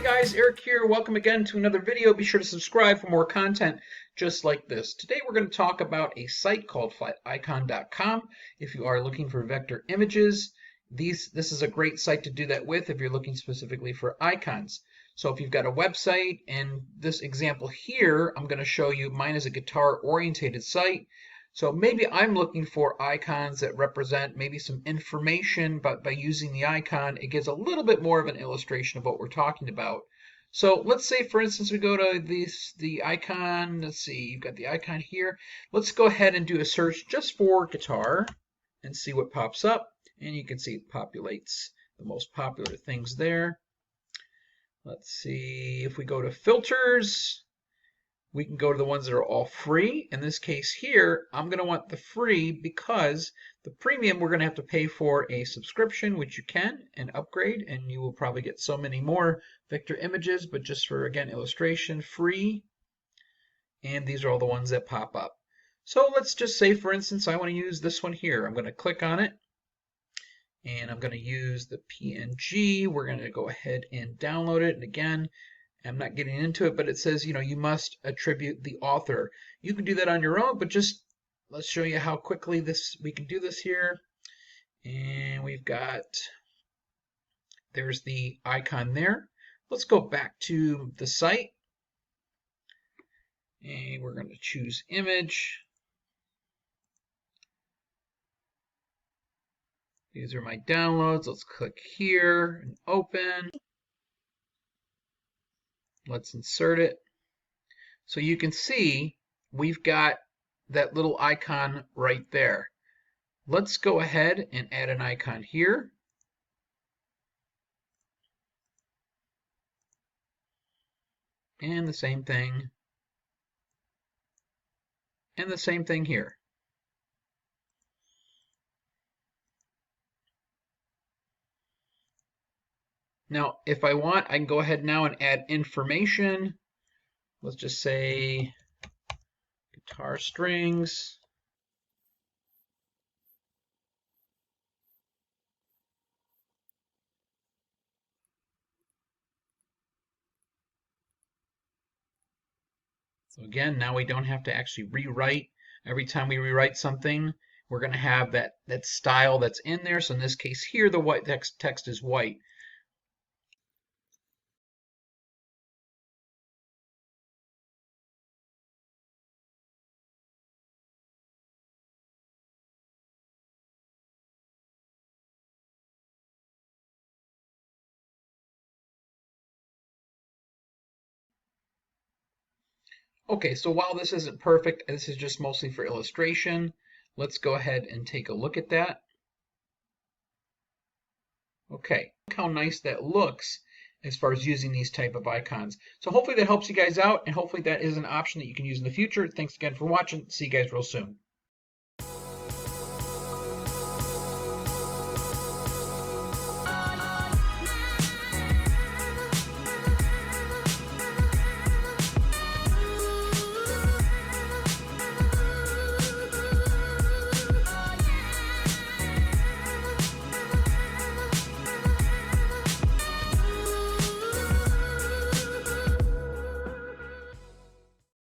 guys, Eric here. Welcome again to another video. Be sure to subscribe for more content just like this. Today we're going to talk about a site called flaticon.com. If you are looking for vector images, this is a great site to do that with if you're looking specifically for icons. So if you've got a website, and this example here, I'm going to show you, mine is a guitar-oriented site. So maybe I'm looking for icons that represent maybe some information, but by using the icon, it gives a little bit more of an illustration of what we're talking about. So let's say, for instance, we go to the icon. Let's see, you've got the icon here. Let's go ahead and do a search just for guitar and see what pops up. And you can see it populates the most popular things there. Let's see, if we go to filters, we can go to the ones that are all free. In this case here, I'm going to want the free because the premium we're going to have to pay for a subscription, which you can, and upgrade, and you will probably get so many more vector images, but just for, again, illustration, free. And these are all the ones that pop up. So let's just say, for instance, I want to use this one here. I'm going to click on it, and I'm going to use the PNG. We're going to go ahead and download it. And again, I'm not getting into it, but it says, you must attribute the author. You can do that on your own, but just let's show you how quickly we can do this here. And we've got, there's the icon there. Let's go back to the site. And we're going to choose image. These are my downloads. Let's click here and open. Let's insert it. So you can see we've got that little icon right there. Let's go ahead and add an icon here. And the same thing. And the same thing here. Now, if I want, I can go ahead now and add information. Let's just say guitar strings. So again, now we don't have to actually rewrite. Every time we rewrite something, we're going to have that style that's in there. So in this case here, the white text is white. Okay, so while this isn't perfect, this is just mostly for illustration. Let's go ahead and take a look at that. Okay, look how nice that looks as far as using these type of icons. So hopefully that helps you guys out, and hopefully that is an option that you can use in the future. Thanks again for watching. See you guys real soon.